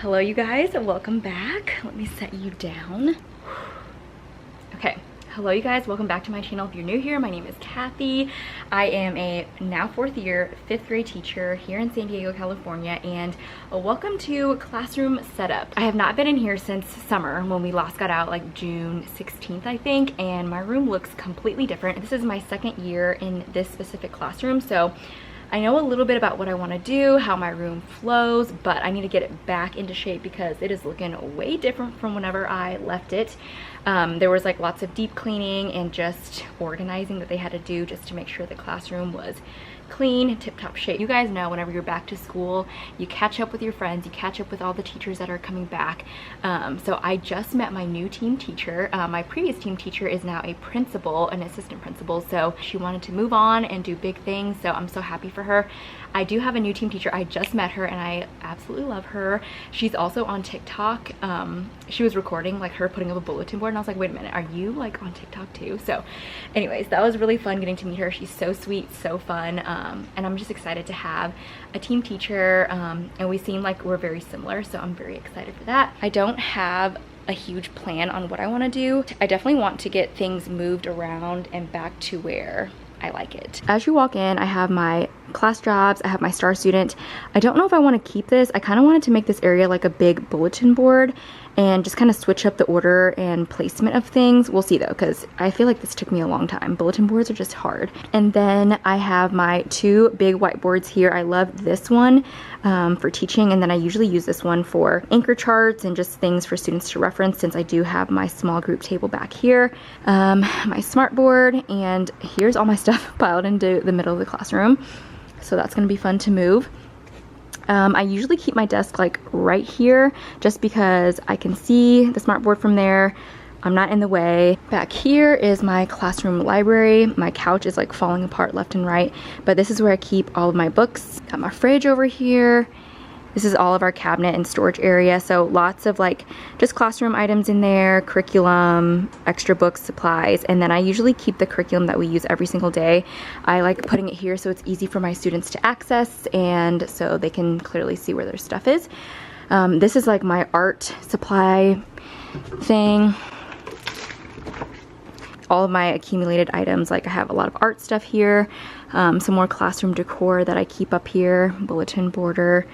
Hello you guys, welcome back. Let me set you down. Okay, hello you guys, welcome back to my channel. If you're new here, my name is Kathy. I am a now 4th year 5th grade teacher here in San Diego, California, and welcome to Classroom Setup. I have not been in here since summer when we last got out, like June 16th I think, and my room looks completely different. This is my 2nd year in this specific classroom, so I know a little bit about what I want to do, how my room flows, but I need to get it back into shape because it is looking way different from whenever I left it. There was like lots of deep cleaning and just organizing that they had to do just to make sure the classroom was clean, tip-top shape. You guys know whenever you're back to school, you catch up with your friends, you catch up with all the teachers that are coming back. So I just met my new team teacher. My previous team teacher is now a principal, an assistant principal, so she wanted to move on and do big things, so I'm so happy for her. I do have a new team teacher. I just met her and I absolutely love her. She's also on TikTok. She was recording like her putting up a bulletin board and I was like, wait a minute, are you like on TikTok too? So anyways, that was really fun getting to meet her. She's so sweet, so fun, and I'm just excited to have a team teacher, and we seem like we're very similar, so I'm very excited for that. I don't have a huge plan on what I want to do. I definitely want to get things moved around and back to where I like it. As you walk in, I have my class jobs, I have my star student. I don't know if I want to keep this. I kind of wanted to make this area like a big bulletin board and just kind of switch up the order and placement of things. We'll see though, because I feel like this took me a long time. Bulletin boards are just hard. And then I have my 2 big whiteboards here. I love this one for teaching, and then I usually use this one for anchor charts and just things for students to reference, since I do have my small group table back here, my smart board, and here's all my stuff piled into the middle of the classroom. So that's gonna be fun to move. I usually keep my desk like right here just because I can see the smart board from there. I'm not in the way. Back here is my classroom library. My couch is like falling apart left and right, but this is where I keep all of my books. Got my fridge over here. This is all of our cabinet and storage area, so lots of like just classroom items in there, curriculum, extra books, supplies, and then I usually keep the curriculum that we use every single day. I like putting it here so it's easy for my students to access and so they can clearly see where their stuff is. This is like my art supply thing. All of my accumulated items, like I have a lot of art stuff here, some more classroom decor that I keep up here, bulletin border.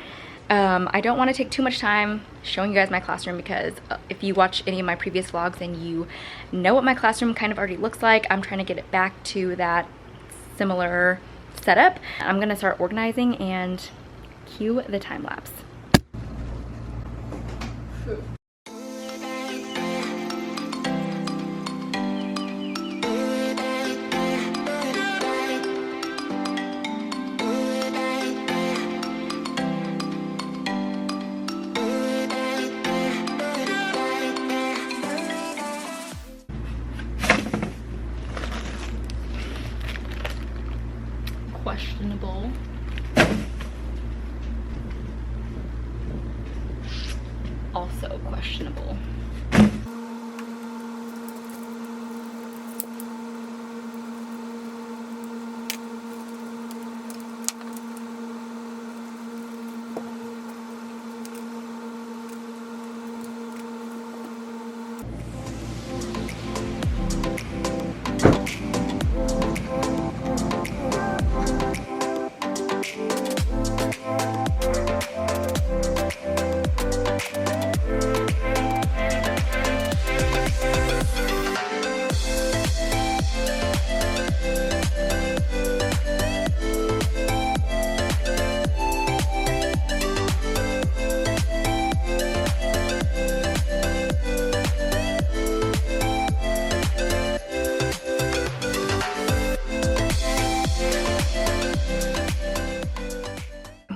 I don't want to take too much time showing you guys my classroom because if you watch any of my previous vlogs then you know what my classroom kind of already looks like. I'm trying to get it back to that similar setup. I'm gonna start organizing and cue the time lapse. Questionable. Also questionable.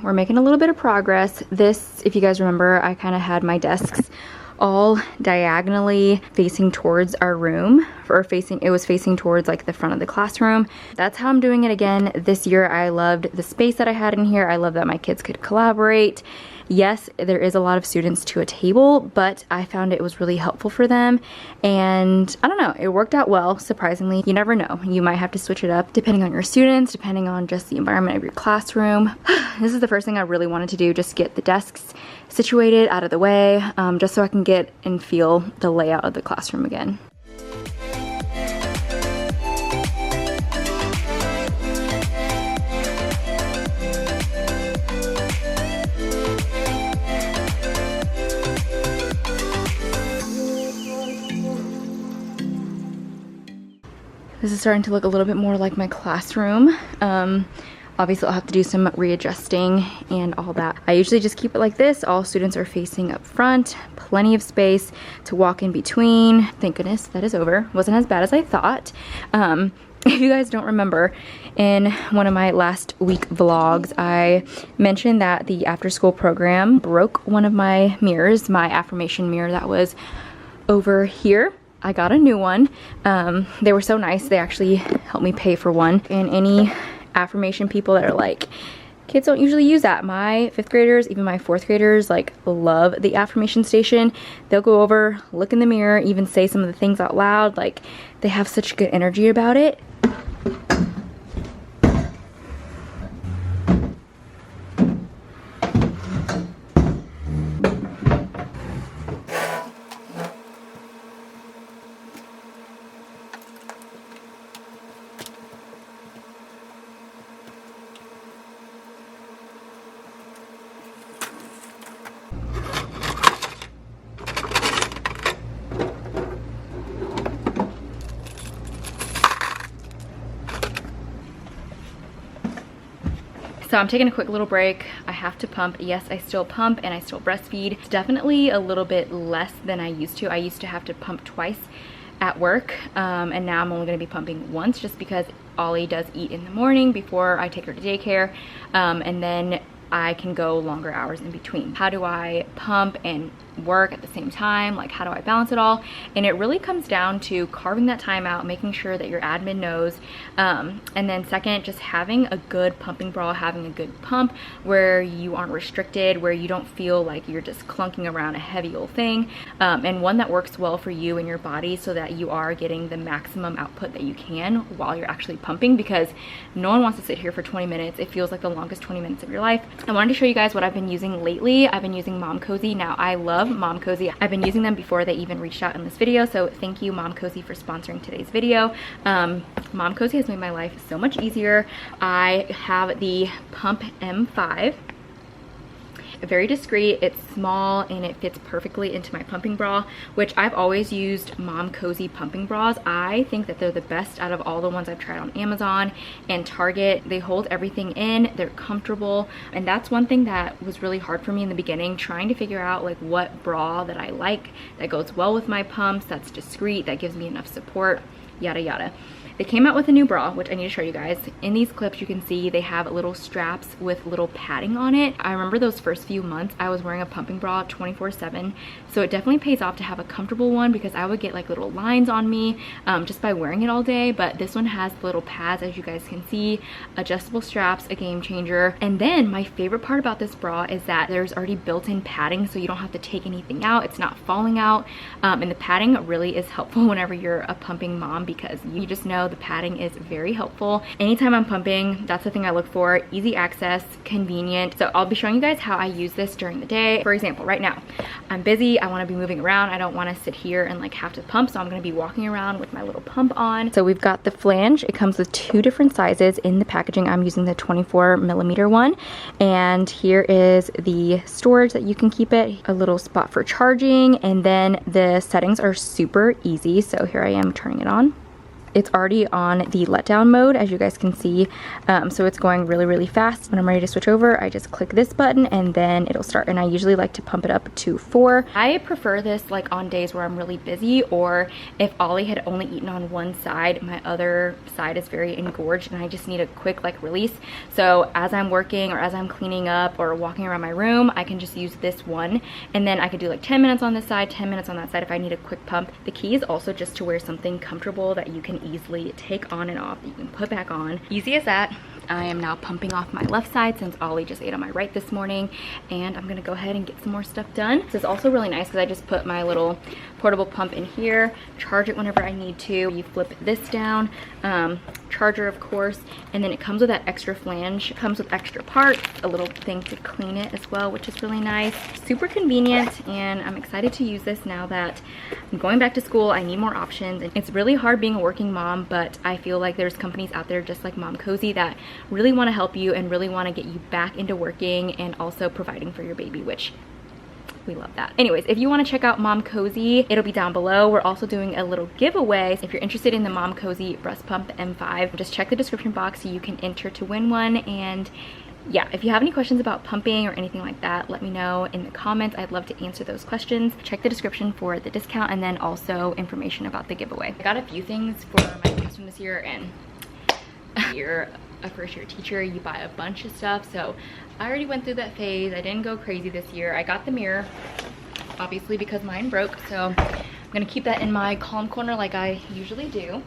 We're making a little bit of progress. This, if you guys remember, I kind of had my desks all diagonally facing towards our room, or it was facing towards like the front of the classroom. That's how I'm doing it again this year. I loved the space that I had in here. I love that my kids could collaborate. Yes, there is a lot of students to a table, but I found it was really helpful for them, and I don't know, it worked out well, surprisingly. You never know, you might have to switch it up depending on your students, depending on just the environment of your classroom. This is the first thing I really wanted to do, just get the desks situated out of the way, just so I can get and feel the layout of the classroom again. This is starting to look a little bit more like my classroom. Obviously I'll have to do some readjusting and all that. I usually just keep it like this. All students are facing up front, plenty of space to walk in between. Thank goodness that is over. Wasn't as bad as I thought. If you guys don't remember, in one of my last week vlogs, I mentioned that the after school program broke one of my mirrors, my affirmation mirror that was over here. I got a new one. They were so nice. They actually helped me pay for one. And any affirmation people that are like, kids don't usually use that. My 5th graders, even my 4th graders, like love the affirmation station. They'll go over, look in the mirror, even say some of the things out loud. Like, they have such good energy about it. So I'm taking a quick little break. I have to pump. Yes, I still pump and I still breastfeed. It's definitely a little bit less than I used to. I used to have to pump twice at work, and now I'm only gonna be pumping once just because Ollie does eat in the morning before I take her to daycare, and then I can go longer hours in between. How do I pump and work at the same time? Like, how do I balance it all? And it really comes down to carving that time out, making sure that your admin knows, and then second, just having a good pumping bra, having a good pump where you aren't restricted, where you don't feel like you're just clunking around a heavy old thing, and one that works well for you and your body so that you are getting the maximum output that you can while you're actually pumping, because no one wants to sit here for 20 minutes. It feels like the longest 20 minutes of your life. I wanted to show you guys what I've been using lately. I've been using Momcozy. Now, I love Momcozy. I've been using them before they even reached out in this video, so thank you Momcozy for sponsoring today's video. Momcozy has made my life so much easier. I have the Pump M5. Very discreet, it's small, and it fits perfectly into my pumping bra, which I've always used Momcozy pumping bras. I think that they're the best out of all the ones I've tried on Amazon and Target. They hold everything in, they're comfortable, and that's one thing that was really hard for me in the beginning, trying to figure out like what bra that I like, that goes well with my pumps, that's discreet, that gives me enough support, yada yada. They came out with a new bra, which I need to show you guys. In these clips, you can see they have little straps with little padding on it. I remember those first few months, I was wearing a pumping bra 24/7. So it definitely pays off to have a comfortable one, because I would get like little lines on me just by wearing it all day. But this one has little pads, as you guys can see, adjustable straps, a game changer. And then my favorite part about this bra is that there's already built-in padding, so you don't have to take anything out. It's not falling out. And the padding really is helpful whenever you're a pumping mom, because you just know the padding is very helpful. Anytime I'm pumping, that's the thing I look for. Easy access, convenient. So I'll be showing you guys how I use this during the day. For example, right now, I'm busy, I wanna be moving around, I don't wanna sit here and like have to pump, so I'm gonna be walking around with my little pump on. So we've got the flange. It comes with 2 different sizes in the packaging. I'm using the 24mm one. And here is the storage that you can keep it, a little spot for charging, and then the settings are super easy. So here I am turning it on. It's already on the letdown mode, as you guys can see, so it's going really, really fast. When I'm ready to switch over, I just click this button and then it'll start, and I usually like to pump it up to 4. I prefer this like on days where I'm really busy, or if Ollie had only eaten on one side, my other side is very engorged and I just need a quick like release. So as I'm working or as I'm cleaning up or walking around my room, I can just use this one, and then I could do like 10 minutes on this side, 10 minutes on that side if I need a quick pump. The key is also just to wear something comfortable that you can easily take on and off, that you can put back on. Easy as that. I am now pumping off my left side since Ollie just ate on my right this morning, and I'm gonna go ahead and get some more stuff done. This is also really nice because I just put my little portable pump in here, charge it whenever I need to. You flip this down. charger, of course, and then it comes with that extra flange. It comes with extra parts, a little thing to clean it as well, which is really nice. Super convenient, and I'm excited to use this now that I'm going back to school. I need more options, and it's really hard being a working mom, but I feel like there's companies out there just like Momcozy that really want to help you and really want to get you back into working and also providing for your baby, which we love that. Anyways, if you want to check out Momcozy, it'll be down below. We're also doing a little giveaway. If you're interested in the Momcozy breast pump M5, just check the description box so you can enter to win one. And yeah, if you have any questions about pumping or anything like that, let me know in the comments. I'd love to answer those questions. Check the description for the discount and then also information about the giveaway. I got a few things for my classroom this year, and you're a first year teacher, you buy a bunch of stuff, so I already went through that phase. I didn't go crazy this year. I got the mirror, obviously, because mine broke, so I'm gonna keep that in my calm corner like I usually do.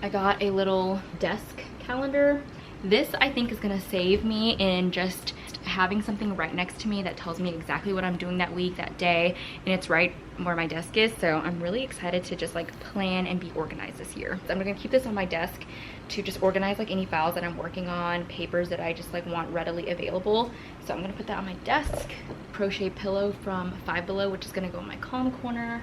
I got a little desk calendar. This, I think, is gonna save me in just having something right next to me that tells me exactly what I'm doing that week, that day, and it's right where my desk is. So I'm really excited to just like plan and be organized this year. So I'm gonna keep this on my desk to just organize like any files that I'm working on, papers that I just like want readily available. So I'm gonna put that on my desk. Crochet pillow from Five Below, which is gonna go in my calm corner.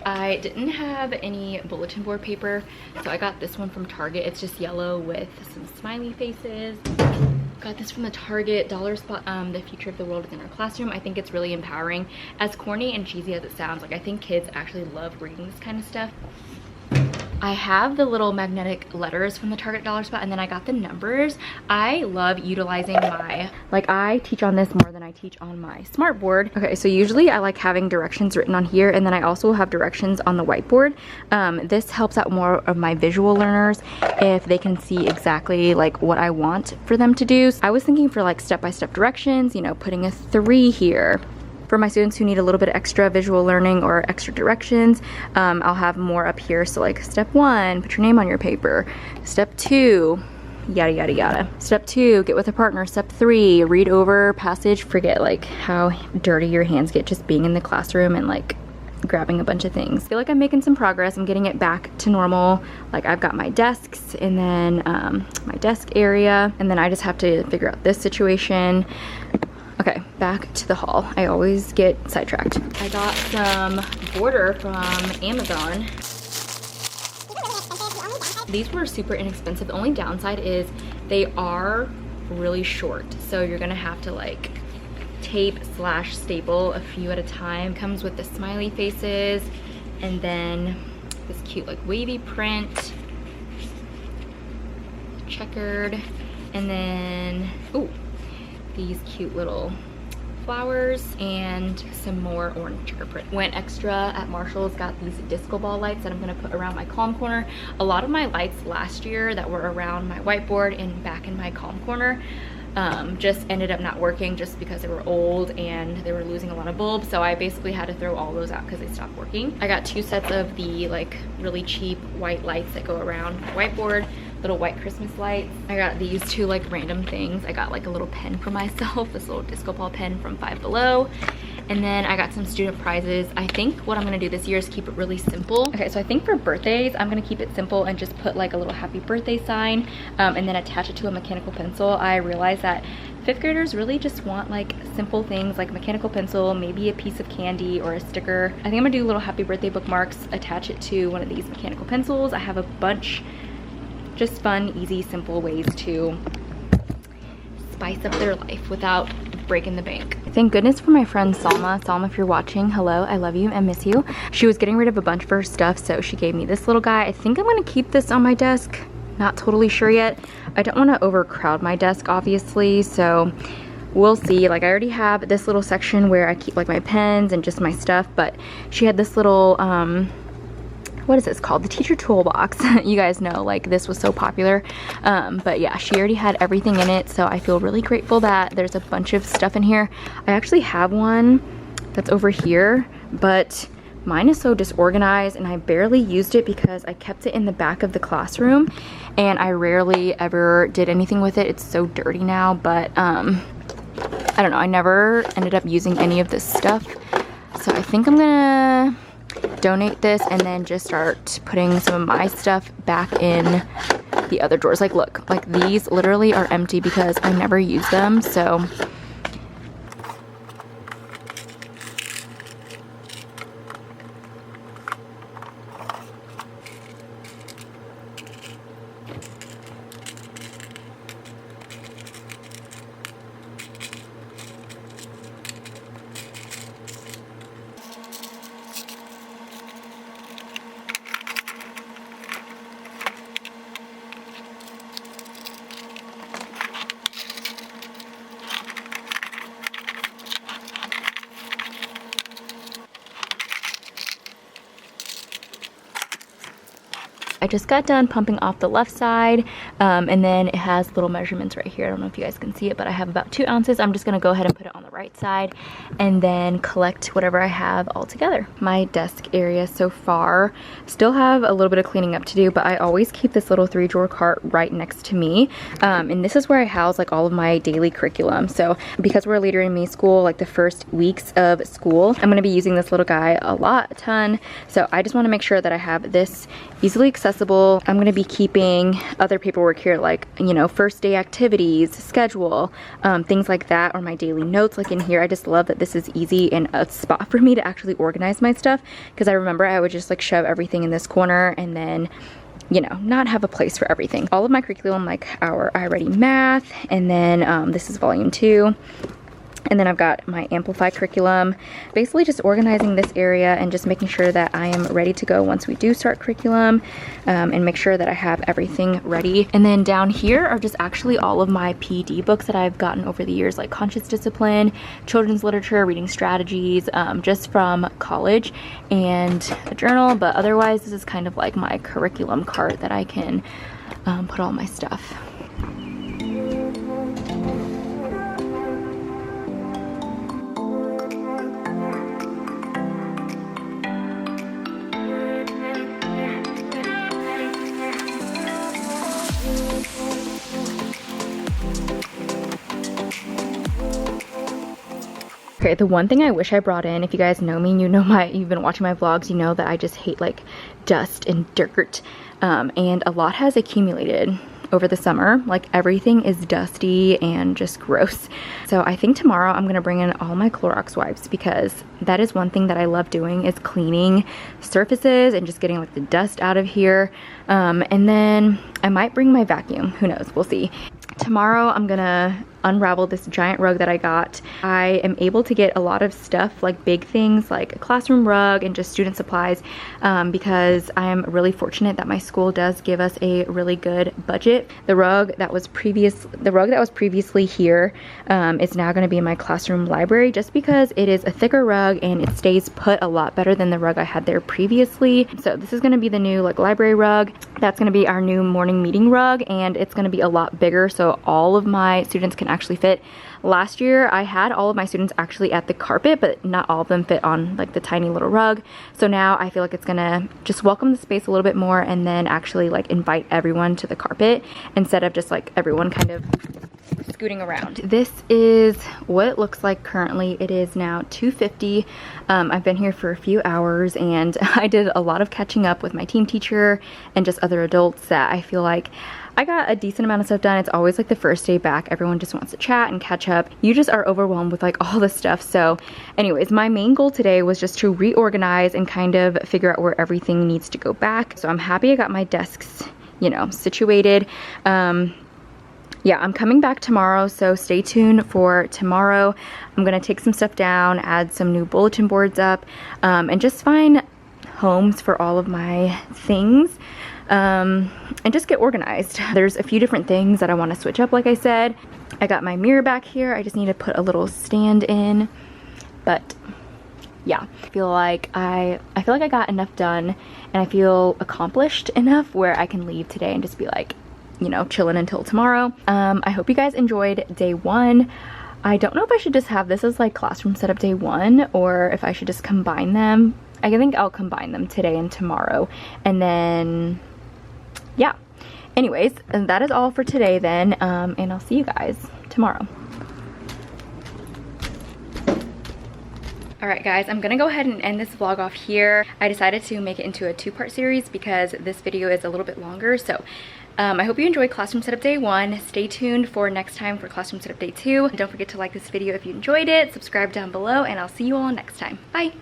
I didn't have any bulletin board paper, so I got this one from Target. It's just yellow with some smiley faces. Got this from the Target dollar spot. The future of the world is in our classroom. I think it's really empowering. As corny and cheesy as it sounds, like I think kids actually love reading this kind of stuff. I have the little magnetic letters from the Target dollar spot, and then I got the numbers. I love utilizing I teach on this more than I teach on my smart board. Okay, so usually I like having directions written on here, and then I also have directions on the whiteboard. This helps out more of my visual learners if they can see exactly like what I want for them to do. So I was thinking for like step-by-step directions, you know, putting a 3 here. For my students who need a little bit of extra visual learning or extra directions, I'll have more up here. So like step 1, put your name on your paper. Step 2, yada yada yada. Step 2, get with a partner. Step 3, read over passage. Forget like how dirty your hands get just being in the classroom and like grabbing a bunch of things. I feel like I'm making some progress. I'm getting it back to normal. Like I've got my desks and then my desk area, and then I just have to figure out this situation. Okay, back to the haul. I always get sidetracked. I got some border from Amazon. These were super inexpensive. The only downside is they are really short. So you're gonna have to like tape/staple a few at a time. Comes with the smiley faces and then this cute like wavy print, checkered, and then, ooh, these cute little flowers and some more orange checker print. Went extra at Marshall's, got these disco ball lights that I'm gonna put around my calm corner. A lot of my lights last year that were around my whiteboard and back in my calm corner just ended up not working just because they were old and they were losing a lot of bulbs. So I basically had to throw all those out because they stopped working. I got 2 sets of the like really cheap white lights that go around my whiteboard. Little white Christmas lights. I got these 2 like random things. I got like a little pen for myself, this little disco ball pen from Five Below. And then I got some student prizes. I think what I'm gonna do this year is keep it really simple. Okay, so I think for birthdays, I'm gonna keep it simple and just put like a little happy birthday sign and then attach it to a mechanical pencil. I realized that 5th graders really just want like simple things like mechanical pencil, maybe a piece of candy or a sticker. I think I'm gonna do little happy birthday bookmarks, attach it to one of these mechanical pencils. I have a bunch, just fun, easy, simple ways to spice up their life without breaking the bank. Thank goodness for my friend Salma. Salma, if you're watching, hello, I love you and miss you. She was getting rid of a bunch of her stuff, so she gave me this little guy. I think I'm gonna keep this on my desk. Not totally sure yet. I don't wanna overcrowd my desk, obviously, so we'll see. Like I already have this little section where I keep like my pens and just my stuff, but she had this little, what is this called? The teacher toolbox. You guys know, like this was so popular. But yeah, she already had everything in it, so I feel really grateful that there's a bunch of stuff in here. I actually have one that's over here, but mine is so disorganized and I barely used it because I kept it in the back of the classroom and I rarely ever did anything with it. It's so dirty now, but I don't know, I never ended up using any of this stuff. So I think I'm gonna donate this and then just start putting some of my stuff back in the other drawers. Like look, like these literally are empty because I never use them. So I just got done pumping off the left side, and then it has little measurements right here. I don't know if you guys can see it, but I have about 2 ounces. I'm just gonna go ahead and put it on the right side and then collect whatever I have all together. My desk area so far, still have a little bit of cleaning up to do, but I always keep this little 3-drawer cart right next to me. And this is where I house like all of my daily curriculum. So because we're a Leader in Me school, like the first weeks of school, I'm gonna be using this little guy a ton. So I just wanna make sure that I have this easily accessible. I'm going to be keeping other paperwork here, like, you know, first day activities, schedule, things like that, or my daily notes like in here. I just love that this is easy and a spot for me to actually organize my stuff, because I remember I would just like shove everything in this corner and then, you know, not have a place for everything. All of my curriculum, like our iReady math, and then this is volume 2. And then I've got my Amplify curriculum, basically just organizing this area and just making sure that I am ready to go once we do start curriculum, and make sure that I have everything ready. And then down here are just actually all of my PD books that I've gotten over the years, like Conscious Discipline, Children's Literature, Reading Strategies, just from college, and a journal. But otherwise, this is kind of like my curriculum cart that I can put all my stuff. Okay, the one thing I wish I brought in, if you guys know me, you know you've been watching my vlogs, you know that I just hate like dust and dirt, and a lot has accumulated over the summer. Like everything is dusty and just gross. So I think tomorrow I'm gonna bring in all my Clorox wipes, because that is one thing that I love doing, is cleaning surfaces and just getting like the dust out of here. And then I might bring my vacuum, who knows, we'll see. Tomorrow I'm gonna unravel this giant rug that I got. I am able to get a lot of stuff, like big things like a classroom rug and just student supplies, because I am really fortunate that my school does give us a really good budget. The rug that was previously here is now going to be in my classroom library, just because it is a thicker rug and it stays put a lot better than the rug I had there previously. So this is going to be the new like library rug. That's going to be our new morning meeting rug, and it's going to be a lot bigger so all of my students can actually fit. Last year I had all of my students actually at the carpet, but not all of them fit on like the tiny little rug. So now I feel like it's gonna just welcome the space a little bit more, and then actually like invite everyone to the carpet instead of just like everyone kind of scooting around. This is what it looks like currently. It is now 2:50. I've been here for a few hours, and I did a lot of catching up with my team teacher and just other adults that I feel like I got a decent amount of stuff done. It's always like the first day back. Everyone just wants to chat and catch up. You just are overwhelmed with like all this stuff. So anyways, my main goal today was just to reorganize and kind of figure out where everything needs to go back. So I'm happy I got my desks, you know, situated. Yeah, I'm coming back tomorrow, so stay tuned for tomorrow. I'm gonna take some stuff down, add some new bulletin boards up, and just find homes for all of my things. And just get organized. There's a few different things that I want to switch up, like I said. I got my mirror back here. I just need to put a little stand in. But yeah, I feel like I got enough done, and I feel accomplished enough where I can leave today and just be like, you know, chilling until tomorrow. I hope you guys enjoyed day 1. I don't know if I should just have this as like classroom setup day 1, or if I should just combine them. I think I'll combine them today and tomorrow, and then yeah. Anyways, that is all for today then, and I'll see you guys tomorrow. Alright guys, I'm gonna go ahead and end this vlog off here. I decided to make it into a two-part series because this video is a little bit longer. So I hope you enjoyed Classroom Setup Day 1. Stay tuned for next time for Classroom Setup Day 2. Don't forget to like this video if you enjoyed it, subscribe down below, and I'll see you all next time. Bye!